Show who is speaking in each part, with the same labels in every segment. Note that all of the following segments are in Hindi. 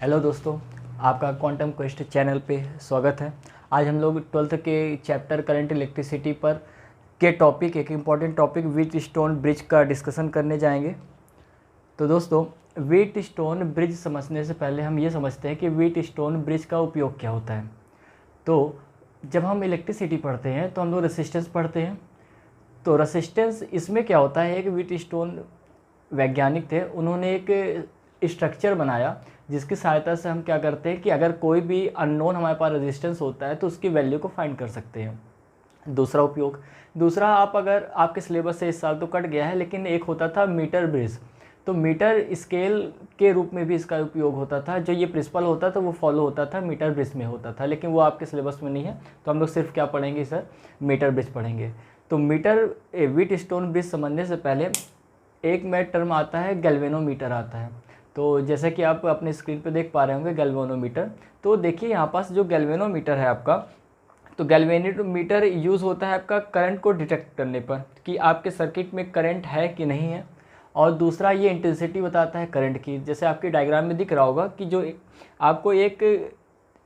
Speaker 1: हेलो दोस्तों, आपका क्वांटम क्वेस्ट चैनल पे स्वागत है। आज हम लोग 12th के चैप्टर करंट इलेक्ट्रिसिटी पर के टॉपिक एक important topic wheat stone bridge का डिस्कशन करने जाएंगे। तो दोस्तों, व्हीट स्टोन ब्रिज समझने से पहले हम ये समझते हैं कि व्हीट स्टोन ब्रिज का उपयोग क्या होता है। तो जब हम इलेक्ट्रिसिटी पढ़ते हैं तो हम लोग रेसिस्टेंस पढ़ते हैं। तो रेसिस्टेंस इसमें क्या होता है, एक व्हीट स्टोन वैज्ञानिक थे, उन्होंने एक स्ट्रक्चर बनाया जिसकी सहायता से हम क्या करते हैं कि अगर कोई भी अननोन हमारे पास रेजिस्टेंस होता है तो उसकी वैल्यू को फाइंड कर सकते हैं। दूसरा उपयोग, दूसरा आप अगर आपके सिलेबस से इस साल तो कट गया है, लेकिन एक होता था मीटर ब्रिज। तो मीटर स्केल के रूप में भी इसका उपयोग होता था। जो ये प्रिंसिपल होता था वो फॉलो होता था मीटर ब्रिज में होता था, लेकिन वो आपके सिलेबस में नहीं है। तो हम लोग सिर्फ क्या पढ़ेंगे सर, मीटर ब्रिज पढ़ेंगे। तो मीटर व्हीट स्टोन ब्रिज समझने से पहले एक में टर्म आता है, गैल्वेनोमीटर आता है। तो जैसे कि आप अपने स्क्रीन पे देख पा रहे होंगे गैल्वेनोमीटर। तो देखिए यहाँ पास जो गैल्वेनोमीटर है आपका, तो गैल्वेनोमीटर यूज़ होता है आपका करंट को डिटेक्ट करने पर कि आपके सर्किट में करंट है कि नहीं है। और दूसरा ये इंटेंसिटी बताता है करंट की। जैसे आपकी डायग्राम में दिख रहा होगा कि जो आपको एक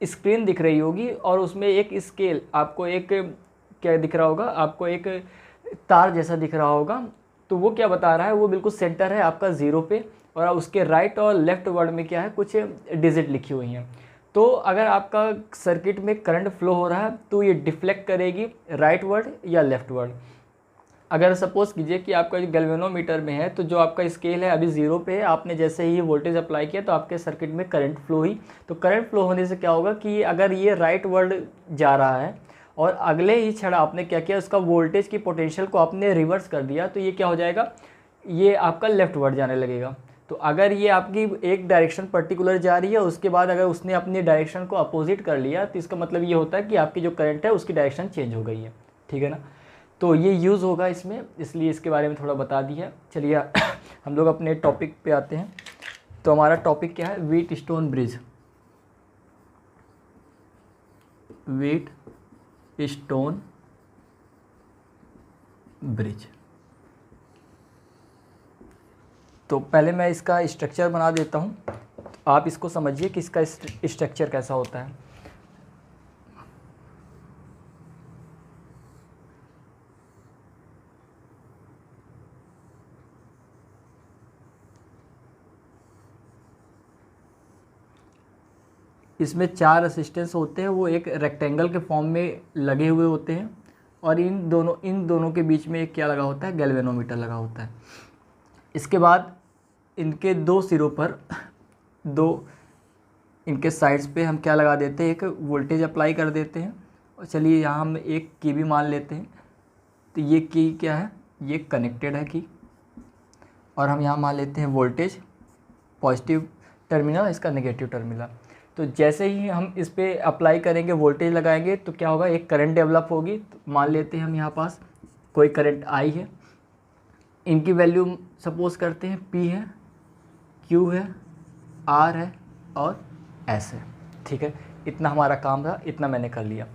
Speaker 1: स्क्रीन दिख रही होगी और उसमें एक स्केल आपको एक क्या दिख रहा होगा, आपको एक तार जैसा दिख रहा होगा। तो वो क्या बता रहा है, वो बिल्कुल सेंटर है आपका ज़ीरो पे, और उसके राइट और लेफ़्ट वर्ड में क्या है, कुछ डिजिट लिखी हुई हैं। तो अगर आपका सर्किट में करंट फ्लो हो रहा है तो ये डिफ्लेक्ट करेगी राइट वर्ड या लेफ़्ट वर्ड। अगर सपोज़ कीजिए कि आपका जो गैल्वेनोमीटर में है, तो जो आपका स्केल है अभी ज़ीरो पे है, आपने जैसे ही वोल्टेज अप्लाई किया तो आपके सर्किट में करंट फ्लो हुई। तो करंट फ्लो होने से क्या होगा कि अगर ये राइट वर्ड जा रहा है और अगले ही क्षण आपने क्या किया, उसका वोल्टेज की पोटेंशियल को आपने रिवर्स कर दिया, तो ये क्या हो जाएगा, ये आपका लेफ़्ट वर्ड जाने लगेगा। तो अगर ये आपकी एक डायरेक्शन पर्टिकुलर जा रही है, उसके बाद अगर उसने अपनी डायरेक्शन को अपोजिट कर लिया, तो इसका मतलब ये होता है कि आपकी जो करंट है उसकी डायरेक्शन चेंज हो गई है। ठीक है ना। तो ये यूज़ होगा इसमें, इसलिए इसके बारे में थोड़ा बता दिया। चलिए हम लोग अपने टॉपिक पे आते हैं। तो हमारा टॉपिक क्या है, wheat stone bridge. Wheat stone bridge. तो पहले मैं इसका स्ट्रक्चर बना देता हूँ, तो आप इसको समझिए कि इसका स्ट्रक्चर कैसा होता है। इसमें 4 रेसिस्टेंस होते हैं, वो एक रेक्टेंगल के फॉर्म में लगे हुए होते हैं, और इन दोनों के बीच में एक क्या लगा होता है, गैल्वेनोमीटर लगा होता है। इसके बाद इनके दो सिरों पर, दो इनके साइड्स पे हम क्या लगा देते हैं, एक वोल्टेज अप्लाई कर देते हैं। और चलिए यहाँ हम एक की भी मान लेते हैं। तो ये की क्या है, ये कनेक्टेड है की, और हम यहाँ मान लेते हैं वोल्टेज पॉजिटिव टर्मिनल, इसका नेगेटिव टर्मिनल। तो जैसे ही हम इस पर अप्लाई करेंगे, वोल्टेज लगाएंगे, तो क्या होगा, एक करंट डेवलप होगी। तो मान लेते हैं हम यहाँ पास कोई करंट आई है, इनकी वैल्यू सपोज करते हैं P है, Q है, R है और S है। ठीक है, इतना हमारा काम था, इतना मैंने कर लिया।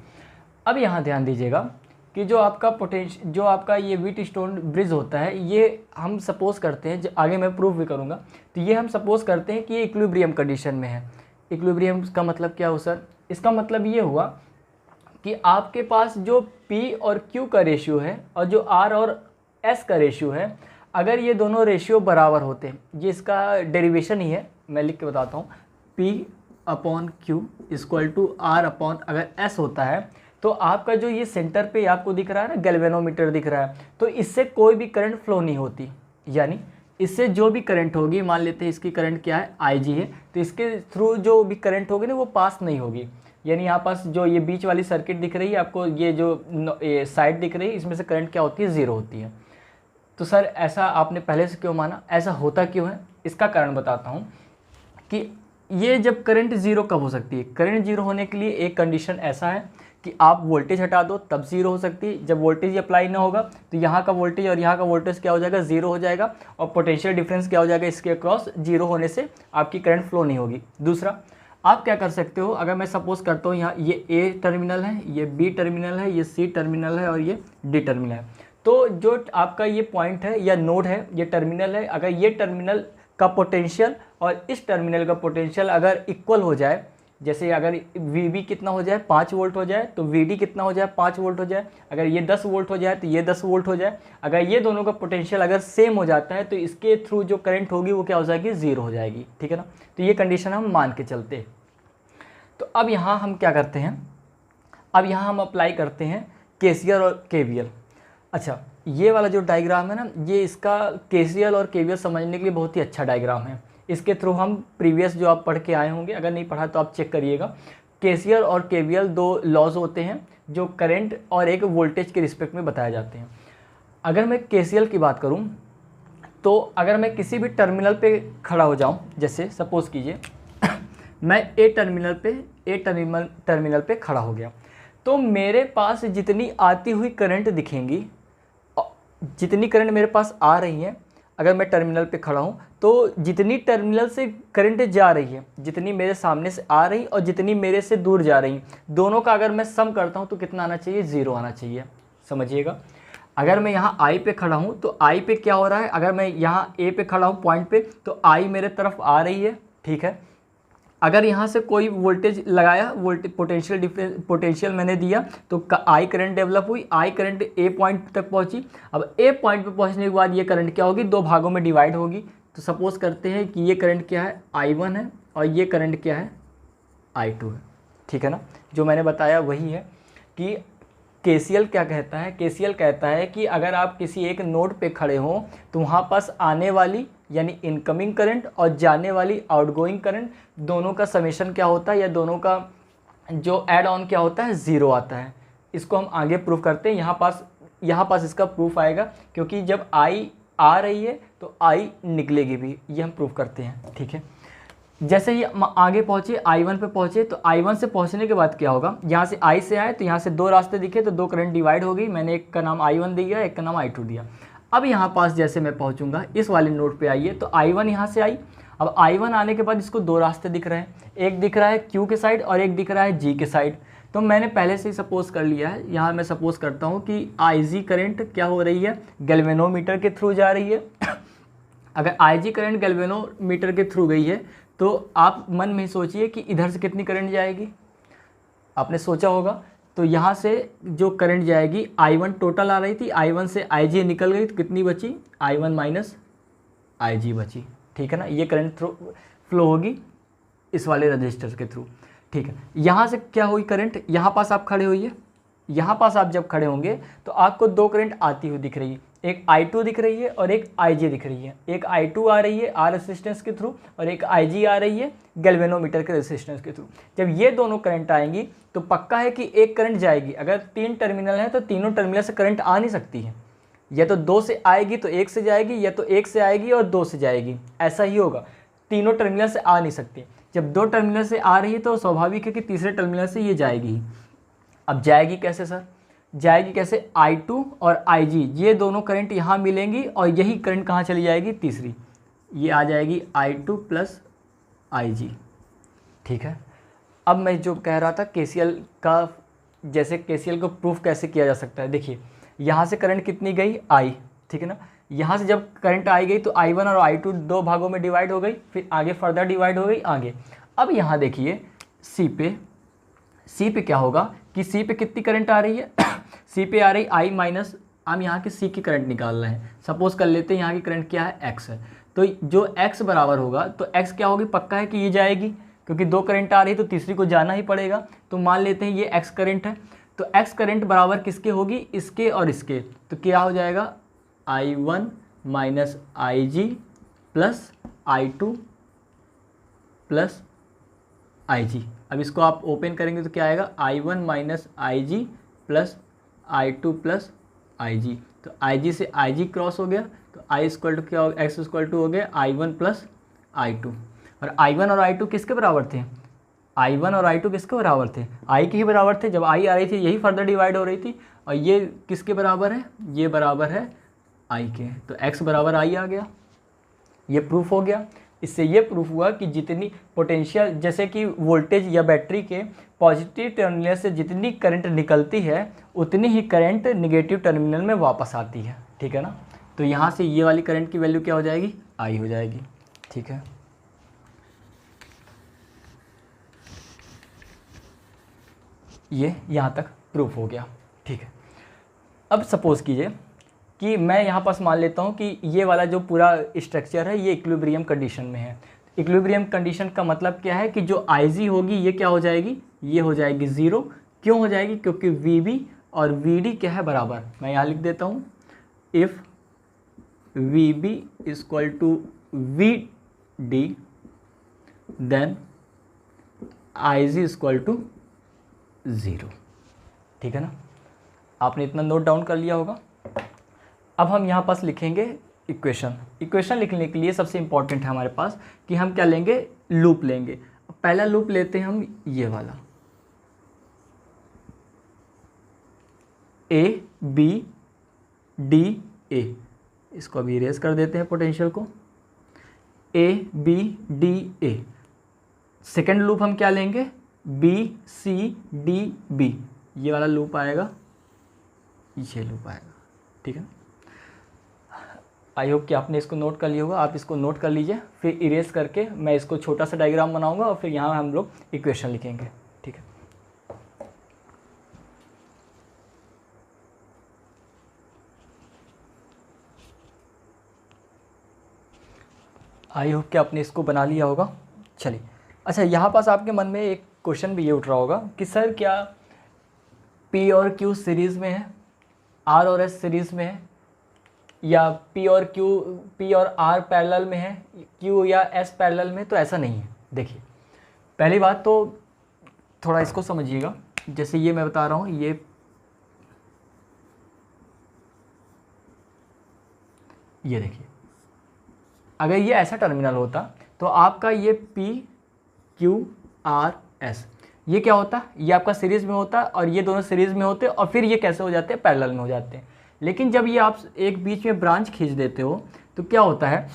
Speaker 1: अब यहाँ ध्यान दीजिएगा कि जो आपका जो आपका ये व्हीट स्टोन ब्रिज होता है, ये हम सपोज़ करते हैं, आगे मैं प्रूफ भी करूँगा, तो ये हम सपोज़ करते हैं कि ये इक्विलिब्रियम कंडीशन में है। इक्विलिब्रियम का मतलब क्या हो सर, इसका मतलब ये हुआ कि आपके पास जो P और Q का रेशियो है और जो R और S का रेशियो है, अगर ये दोनों रेशियो बराबर होते हैं, ये इसका डेरिवेशन ही है, मैं लिख के बताता हूँ। P upon Q equal to R upon अगर S होता है, तो आपका जो ये सेंटर पे आपको दिख रहा है ना, गैल्वेनोमीटर दिख रहा है, तो इससे कोई भी करंट फ्लो नहीं होती। यानी इससे जो भी करंट होगी, मान लेते हैं इसकी करंट क्या है, IG है, तो इसके थ्रू जो भी करंट होगी ना, वो पास नहीं होगी। यानी यहाँ पास जो ये बीच वाली सर्किट दिख रही है आपको, ये जो साइड दिख रही है, इसमें से करंट क्या होती है, ज़ीरो होती है। तो सर ऐसा आपने पहले से क्यों माना, ऐसा होता क्यों है, इसका कारण बताता हूँ कि ये जब करंट ज़ीरो कब हो सकती है। करंट ज़ीरो होने के लिए एक कंडीशन ऐसा है कि आप वोल्टेज हटा दो तब ज़ीरो हो सकती है। जब वोल्टेज अप्लाई ना होगा तो यहाँ का वोल्टेज और यहाँ का वोल्टेज क्या हो जाएगा, ज़ीरो हो जाएगा, और पोटेंशियल डिफरेंस क्या हो जाएगा, इसके अक्रॉस जीरो होने से आपकी करंट फ्लो नहीं होगी। दूसरा, आप क्या कर सकते हो, अगर मैं सपोज करता हूँ यहाँ ये A टर्मिनल है, ये B टर्मिनल है, ये C टर्मिनल है और ये D टर्मिनल है, तो जो आपका ये पॉइंट है या नोड है, ये टर्मिनल है, अगर ये टर्मिनल का पोटेंशियल और इस टर्मिनल का पोटेंशियल अगर इक्वल हो जाए, जैसे अगर VB कितना हो जाए 5 वोल्ट हो जाए तो VD कितना हो जाए 5 वोल्ट हो जाए, अगर ये 10 वोल्ट हो जाए तो ये 10 वोल्ट हो जाए, अगर ये दोनों का पोटेंशियल अगर सेम हो जाता है तो इसके थ्रू जो करंट होगी वो क्या हो जाएगी, 0 हो जाएगी। ठीक है ना, तो ये कंडीशन हम मान के चलते हैं। तो अब यहाँ हम क्या करते हैं, अब यहाँ हम अप्लाई करते हैं KCL और KVL। अच्छा, ये वाला जो डायग्राम है ना, ये इसका KCL और KVL समझने के लिए बहुत ही अच्छा डायग्राम है। इसके थ्रू हम प्रीवियस जो आप पढ़ के आए होंगे, अगर नहीं पढ़ा तो आप चेक करिएगा। KCL और KVL दो लॉज होते हैं जो करंट और एक वोल्टेज के रिस्पेक्ट में बताए जाते हैं। अगर मैं KCL की बात करूं तो अगर मैं किसी भी टर्मिनल पे खड़ा हो जाऊं, जैसे सपोज़ कीजिए मैं ए टर्मिनल पे खड़ा हो गया, तो मेरे पास जितनी आती हुई करंट दिखेंगी, जितनी करंट मेरे पास आ रही है, अगर मैं टर्मिनल पे खड़ा हूँ तो जितनी टर्मिनल से करंट जा रही है, जितनी मेरे सामने से आ रही और जितनी मेरे से दूर जा रही, दोनों का अगर मैं सम करता हूँ तो कितना आना चाहिए, 0 आना चाहिए। समझिएगा, अगर मैं यहाँ I पे खड़ा हूँ तो I पे क्या हो रहा है, अगर मैं यहाँ A पे खड़ा हूँ पॉइंट पे तो I मेरे तरफ आ रही है। ठीक है, अगर यहाँ से कोई वोल्टेज लगाया, पोटेंशियल मैंने दिया तो I करंट डेवलप हुई, I करंट A पॉइंट तक पहुँची। अब A पॉइंट पे पहुँचने के बाद ये करंट क्या होगी, 2 भागों में डिवाइड होगी। तो सपोज़ करते हैं कि ये करंट क्या है, I1 है और ये करंट क्या है, I2 है। ठीक है ना, जो मैंने बताया वही है कि KCL क्या कहता है, KCL कहता है कि अगर आप किसी एक नोड पे खड़े हों तो वहाँ पास आने वाली यानी इनकमिंग करंट और जाने वाली आउटगोइंग करंट, दोनों का समेशन क्या होता है या दोनों का जो ऐड ऑन क्या होता है, 0 आता है। इसको हम आगे प्रूफ करते हैं। यहाँ पास इसका प्रूफ आएगा, क्योंकि जब I आ रही है तो I निकलेगी भी, ये हम प्रूफ करते हैं। ठीक है, जैसे ही आगे पहुँचे I1 पे पहुँचे तो I1 से पहुँचने के बाद क्या होगा, यहाँ से I से आए तो यहाँ से 2 रास्ते दिखे तो 2 करंट डिवाइड हो गई। मैंने एक का नाम I1 दिया, एक का नाम I2 दिया। अब यहाँ पास जैसे मैं पहुँचूंगा, इस वाले नोड पे आइए तो I1 यहाँ से आई। अब I1 आने के बाद इसको 2 रास्ते दिख रहे हैं, एक दिख रहा है Q के साइड और एक दिख रहा है G के साइड। तो मैंने पहले से ही सपोज़ कर लिया है, यहाँ मैं सपोज़ करता हूँ कि IG करंट क्या हो रही है, गैल्वेनोमीटर के थ्रू जा रही है। अगर IG करंट गैल्वेनोमीटर के थ्रू गई है तो आप मन में सोचिए कि इधर से कितनी करंट जाएगी, आपने सोचा होगा। तो यहाँ से जो करंट जाएगी, I1 टोटल आ रही थी, I1 से IG निकल गई तो कितनी बची, I1 माइनस IG बची। ठीक है ना, ये करंट थ्रू फ्लो होगी इस वाले रजिस्टर के थ्रू। ठीक है, यहाँ से क्या हुई करंट, यहाँ पास आप खड़े होइए, यहाँ पास आप जब खड़े होंगे तो आपको 2 करंट आती हुई दिख रही है, एक I2 दिख रही है और एक IG दिख रही है। एक I2 आ रही है R रेसिस्टेंस के थ्रू और एक IG आ रही है गैल्वेनोमीटर के रेसिस्टेंस के थ्रू। जब ये दोनों करंट आएंगी तो पक्का है कि एक करंट जाएगी। अगर 3 टर्मिनल हैं तो तीनों टर्मिनल से करंट आ नहीं सकती है, या तो 2 से आएगी तो 1 से जाएगी, या तो 1 से आएगी और 2 से जाएगी, ऐसा ही होगा। तीनों टर्मिनल से आ नहीं सकती। जब 2 टर्मिनल से आ रही है तो स्वाभाविक है कि तीसरे टर्मिनल से ये जाएगी। अब जाएगी कैसे सर, जाएगी कैसे, I2 और IG ये दोनों करंट यहाँ मिलेंगी और यही करंट कहाँ चली जाएगी, तीसरी, ये आ जाएगी I2 प्लस IG। ठीक है, अब मैं जो कह रहा था KCL का, जैसे KCL को प्रूफ कैसे किया जा सकता है। देखिए, यहाँ से करंट कितनी गई, I। ठीक है ना, यहाँ से जब करंट आई गई तो I1 और I2 2 भागों में डिवाइड हो गई, फिर आगे फर्दर डिवाइड हो गई आगे। अब यहाँ देखिए C पे क्या होगा कि C पे कितनी करंट आ रही है, C पे आ रही I माइनस, हम यहाँ की C की करंट निकाल रहे हैं। सपोज कर लेते हैं यहाँ की करंट क्या है, X है। तो जो X बराबर होगा तो X क्या होगी, पक्का है कि ये जाएगी, क्योंकि 2 करंट आ रही है तो तीसरी को जाना ही पड़ेगा। तो मान लेते हैं ये X करंट है, तो X करंट बराबर किसके होगी, इसके और इसके। तो क्या हो जाएगा, I1 minus IG plus I2 plus IG। अब इसको आप ओपन करेंगे तो क्या आएगा, I1 minus IG plus I2 plus IG। तो IG से IG क्रॉस हो गया तो I इक्वल टू क्या हो, X इक्वल टू हो गया I1 प्लस I2। और I1 और I2 किसके बराबर थे, I1 और I2 किसके बराबर थे, I के ही बराबर थे। जब I आ रही थी यही फर्दर डिवाइड हो रही थी, और ये किसके बराबर है, ये बराबर है I के। तो X बराबर I आ गया, ये प्रूफ हो गया। इससे ये प्रूफ हुआ कि जितनी पोटेंशियल, जैसे कि वोल्टेज या बैटरी के पॉजिटिव टर्मिनल से जितनी करंट निकलती है उतनी ही करंट निगेटिव टर्मिनल में वापस आती है। ठीक है ना, तो यहाँ से ये वाली करंट की वैल्यू क्या हो जाएगी, I हो जाएगी। ठीक है, ये यहाँ तक प्रूफ हो गया, ठीक है। अब सपोज़ कीजिए कि मैं यहाँ पास मान लेता हूँ कि ये वाला जो पूरा स्ट्रक्चर है ये इक्विलिब्रियम कंडीशन में है। इक्विलिब्रियम कंडीशन का मतलब क्या है कि जो Ig होगी ये क्या हो जाएगी, ये हो जाएगी 0। क्यों हो जाएगी, क्योंकि Vb और Vd क्या है बराबर। मैं यहाँ लिख देता हूँ, if Vb equal to Vd then Ig equal to 0, ठीक है ना। आपने इतना नोट डाउन कर लिया होगा। अब हम यहाँ पास लिखेंगे इक्वेशन लिखने के लिए सबसे इम्पॉर्टेंट है हमारे पास कि हम क्या लेंगे, लूप लेंगे। पहला लूप लेते हैं हम ये वाला, ए बी डी ए, इसको अभी इरेज कर देते हैं पोटेंशियल को, A B D A. Second loop हम क्या लेंगे, बी सी डी बी, ये वाला लूप आएगा, ये लूप आएगा, ठीक है। आई होप कि आपने इसको नोट कर लिया होगा। आप इसको नोट कर लीजिए, फिर इरेज करके मैं इसको छोटा सा डायग्राम बनाऊंगा और फिर यहाँ हम लोग इक्वेशन लिखेंगे, ठीक है। आई होप कि आपने इसको बना लिया होगा। चलिए, अच्छा यहाँ पास आपके मन में एक क्वेश्चन भी ये उठ रहा होगा कि सर क्या P और Q सीरीज़ में है, R और S सीरीज़ में है, या P और R पैरेलल में है, Q या S पैरेलल में। तो ऐसा नहीं है। देखिए, पहली बात तो थोड़ा इसको समझिएगा। जैसे ये मैं बता रहा हूँ, ये देखिए, अगर ये ऐसा टर्मिनल होता तो आपका ये P Q R S ये क्या होता, ये आपका सीरीज़ में होता और ये दोनों सीरीज़ में होते और फिर ये कैसे हो जाते हैं, पैरेलल में हो जाते हैं। लेकिन जब ये आप एक बीच में ब्रांच खींच देते हो तो क्या होता है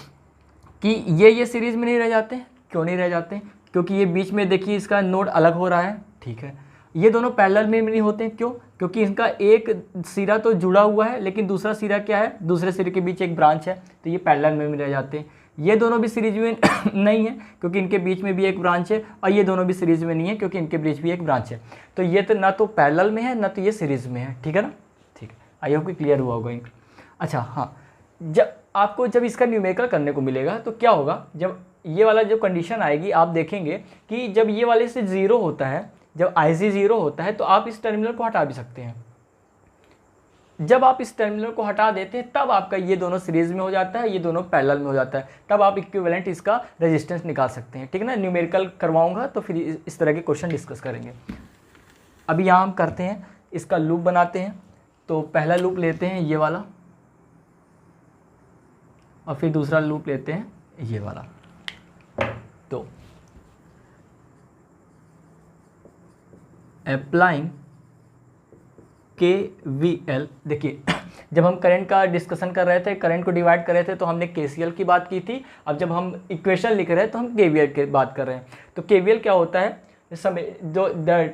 Speaker 1: कि ये सीरीज़ में नहीं रह जाते। क्यों नहीं रह जाते, क्योंकि ये बीच में देखिए इसका नोड अलग हो रहा है, ठीक है। ये दोनों पैरेलल में नहीं होते, क्यों, क्योंकि इनका एक सिरा तो जुड़ा हुआ है लेकिन दूसरा सिरा क्या है, दूसरे सिरे के बीच एक ब्रांच है, तो ये पैरेलल में रह जाते हैं। ये दोनों भी सीरीज में नहीं है क्योंकि इनके बीच में भी एक ब्रांच है, और ये दोनों भी सीरीज में नहीं है क्योंकि इनके बीच भी एक ब्रांच है। तो ये तो ना तो पैरेलल में है ना तो ये सीरीज में है, ठीक है ना। ठीक है, आई होप कि क्लियर हुआ होगा। अच्छा हाँ, जब इसका न्यूमेरिकल करने को मिलेगा तो क्या होगा, जब ये वाला जो कंडीशन आएगी आप देखेंगे कि जब ये वाले से 0 होता है, जब Ig 0 होता है तो आप इस टर्मिनल को हटा भी सकते हैं। जब आप इस टर्मिनल को हटा देते हैं तब आपका ये दोनों सीरीज में हो जाता है, ये दोनों पैरेलल में हो जाता है, तब आप इक्विवेलेंट इसका रेजिस्टेंस निकाल सकते हैं, ठीक है ना। न्यूमेरिकल करवाऊंगा तो फिर इस तरह के क्वेश्चन डिस्कस करेंगे। अभी यहाँ हम करते हैं, इसका लूप बनाते हैं। तो पहला लूप लेते हैं ये वाला और फिर दूसरा लूप लेते हैं ये वाला। तो अप्लाइंग KVL, देखिए जब हम करंट का डिस्कशन कर रहे थे, करंट को डिवाइड कर रहे थे तो हमने KCL की बात की थी। अब जब हम इक्वेशन लिख रहे हैं तो हम KVL की बात कर रहे हैं। तो KVL क्या होता है, समय जो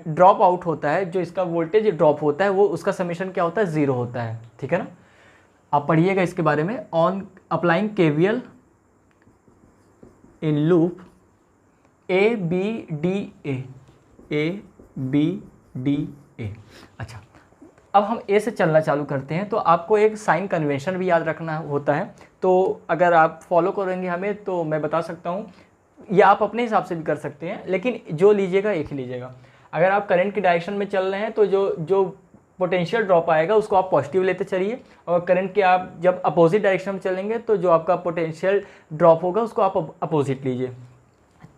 Speaker 1: ड्रॉप आउट होता है, जो इसका वोल्टेज ड्रॉप होता है वो उसका समेशन क्या होता है, 0 होता है, ठीक है ना। आप पढ़िएगा इसके बारे में। On applying KVL in loop ABDA। अच्छा, अब हम ए से चलना चालू करते हैं। तो आपको एक साइन कन्वेंशन भी याद रखना होता है, तो अगर आप फॉलो करेंगे हमें तो मैं बता सकता हूँ, या आप अपने हिसाब से भी कर सकते हैं, लेकिन जो लीजिएगा एक ही लीजिएगा। अगर आप करंट की डायरेक्शन में चल रहे हैं तो जो पोटेंशियल ड्रॉप आएगा उसको आप पॉजिटिव लेते चलिए, और करंट के आप जब अपोजिट डायरेक्शन में चलेंगे तो जो आपका पोटेंशियल ड्रॉप होगा उसको आप अपोजिट लीजिए।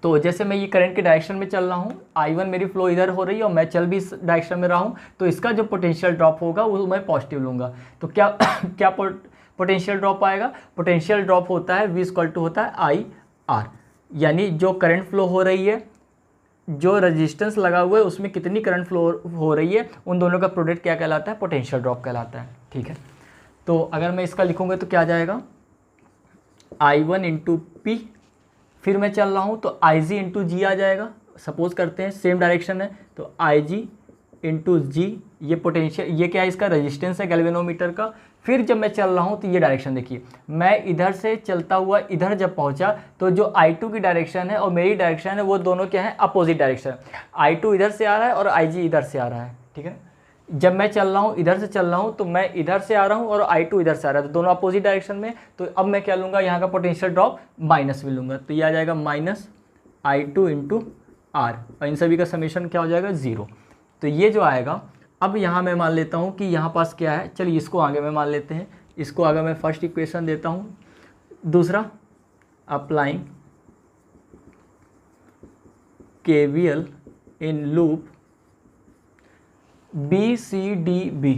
Speaker 1: तो जैसे मैं ये करंट के डायरेक्शन में चल रहा हूँ, I1 मेरी फ्लो इधर हो रही है और मैं चल भी इस डायरेक्शन में रहा हूँ, तो इसका जो पोटेंशियल ड्रॉप होगा वो मैं पॉजिटिव लूँगा। तो क्या पोटेंशियल ड्रॉप आएगा, पोटेंशियल ड्रॉप होता है V इक्वल टू होता है IR, यानी जो करंट फ्लो हो रही है, जो रेजिस्टेंस लगा हुआ है उसमें कितनी करंट फ्लो हो रही है, उन दोनों का प्रोडक्ट क्या कहलाता है, पोटेंशियल ड्रॉप कहलाता है, ठीक है। तो अगर मैं इसका लिखूँगा तो क्या आ जाएगा, I1 इंटू P, फिर मैं चल रहा हूँ तो Ig इंटू जी आ जाएगा। सपोज करते हैं सेम डायरेक्शन है तो Ig इंटू जी, ये पोटेंशियल, ये क्या है, इसका रेजिस्टेंस है गैल्वेनोमीटर का, फिर जब मैं चल रहा हूँ तो ये डायरेक्शन देखिए, मैं इधर से चलता हुआ इधर जब पहुँचा तो जो I2 की डायरेक्शन है और मेरी डायरेक्शन है वो दोनों क्या है, अपोजिट डायरेक्शन। I2 इधर से आ रहा है और IG इधर से आ रहा है, ठीक है। जब मैं चल रहा हूँ इधर से चल रहा हूँ तो मैं इधर से आ रहा हूँ और I2 इधर से आ रहा है, तो दोनों अपोजिट डायरेक्शन में। तो अब मैं क्या लूँगा, यहाँ का पोटेंशियल ड्रॉप माइनस में लूँगा, तो ये आ जाएगा माइनस I2 इंटू R, और इन सभी का समीशन क्या हो जाएगा, 0। तो ये जो आएगा, अब यहाँ मैं मान लेता हूँ कि यहाँ पास क्या है, चलिए इसको आगे में मान लेते हैं, इसको आगे मैं फर्स्ट इक्वेशन देता हूँ। दूसरा, applying KVL in loop BCDB,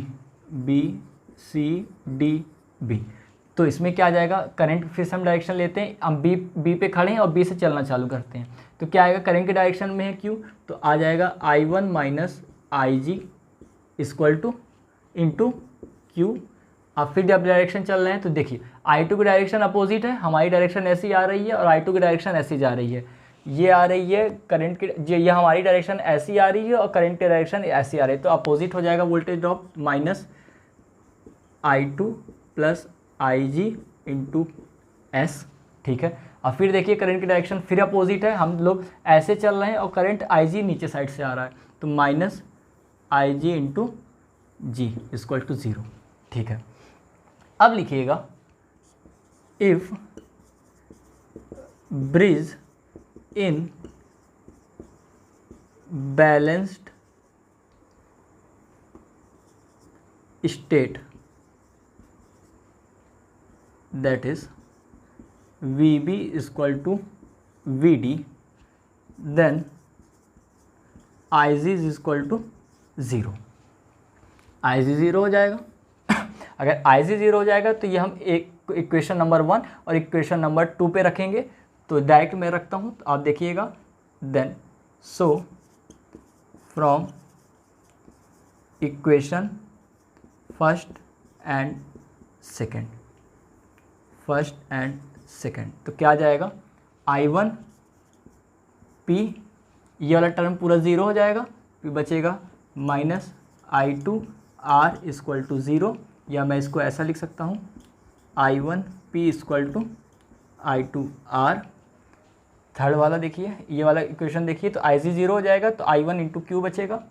Speaker 1: तो इसमें क्या आ जाएगा, करंट फिर से हम डायरेक्शन लेते हैं, हम बी पे खड़े हैं और बी से चलना चालू करते हैं, तो क्या आएगा, करंट के डायरेक्शन में है Q, तो आ जाएगा I1 minus IG equal two into Q। अब फिर जब डायरेक्शन चल रहे हैं तो देखिए I2 की डायरेक्शन अपोजिट है, हमारी डायरेक्शन ऐसी आ रही है और I2 की डायरेक्शन ऐसी जा रही है, ये आ रही है करंट की, ये हमारी डायरेक्शन ऐसी आ रही है और करंट की डायरेक्शन ऐसी आ रही है, तो अपोजिट हो जाएगा voltage drop, minus I2 plus IG into S, ठीक है। और फिर देखिए करंट की डायरेक्शन फिर अपोजिट है, हम लोग ऐसे चल रहे हैं और करंट IG नीचे साइड से आ रहा है, तो minus IG into G equal to 0, ठीक है। अब लिखिएगा, if bridge in balanced state, that is VB equal to VD, then IG is equal to 0। IG 0 हो जाएगा। अगर IG 0 हो जाएगा तो ये हम एक इक्वेशन नंबर 1 और इक्वेशन नंबर 2 पे रखेंगे, तो डायरेक्ट मैं रखता हूँ, तो आप देखिएगा, then so from equation first and second, तो क्या आ जाएगा, I1 P, ये वाला टर्म पूरा 0 हो जाएगा, फिर बचेगा minus I2 R equal to 0, या मैं इसको ऐसा लिख सकता हूँ, I1 P equal to I2 R। Third वाला देखिए, ये वाला इक्वेशन देखिए, तो IG 0 हो जाएगा, तो I1 इंटू Q बचेगा,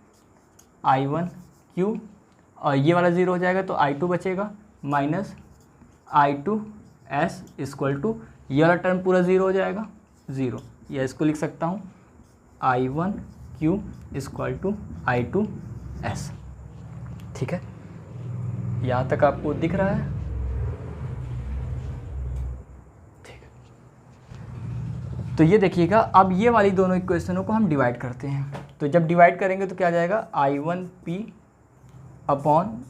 Speaker 1: I1 Q, और ये वाला 0 हो जाएगा तो I2 बचेगा, minus I2 S equal to, ये वाला टर्म पूरा 0 हो जाएगा, 0, या इसको लिख सकता हूँ I1 Q equal to I2 S, ठीक है। यहाँ तक आपको दिख रहा है, ठीक है। तो ये देखिएगा, अब ये वाली दोनों इक्वेशनों को हम डिवाइड करते हैं, तो जब डिवाइड करेंगे तो क्या आ जाएगा, I1 P upon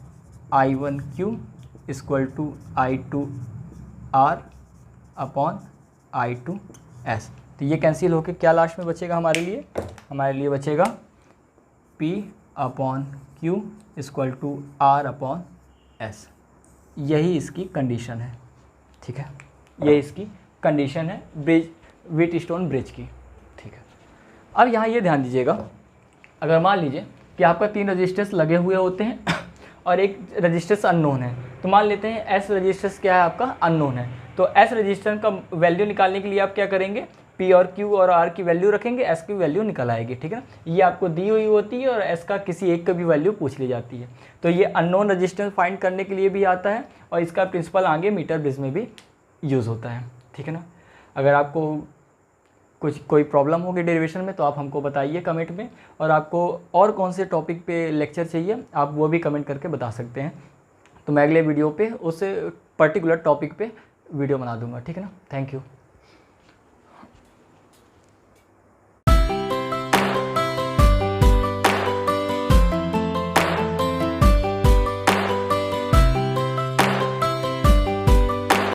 Speaker 1: I1 Q equal to I2 R upon I2 S, तो ये कैंसिल होके क्या लास्ट में बचेगा हमारे लिए बचेगा P upon Q equal to R upon S। यही इसकी कंडीशन है, ठीक है, यही इसकी कंडीशन है व्हीटस्टोन ब्रिज की, ठीक है। अब यहाँ ये ध्यान दीजिएगा, अगर मान लीजिए कि आपका 3 रजिस्टर्स लगे हुए होते हैं और एक रजिस्टर्स अननोन है, तो मान लेते हैं S रजिस्टर्स क्या है आपका, अननोन है, तो S रजिस्टर का वैल्यू निकालने के लिए आप क्या करेंगे, P और Q और R की वैल्यू रखेंगे, S की वैल्यू निकल आएगी, ठीक है ना। ये आपको दी हुई होती है और S का किसी एक का भी वैल्यू पूछ ली जाती है, तो ये अननोन रजिस्टेंस फाइंड करने के लिए भी आता है और इसका प्रिंसिपल आगे मीटर ब्रिज में भी यूज़ होता है, ठीक है ना। अगर आपको कोई प्रॉब्लम होगी डेरिवेशन में तो आप हमको बताइए कमेंट में, और आपको और कौन से टॉपिक पे लेक्चर चाहिए आप वो भी कमेंट करके बता सकते हैं, तो मैं अगले वीडियो पे उस पर्टिकुलर टॉपिक पे वीडियो बना दूंगा, ठीक है ना। Thank you.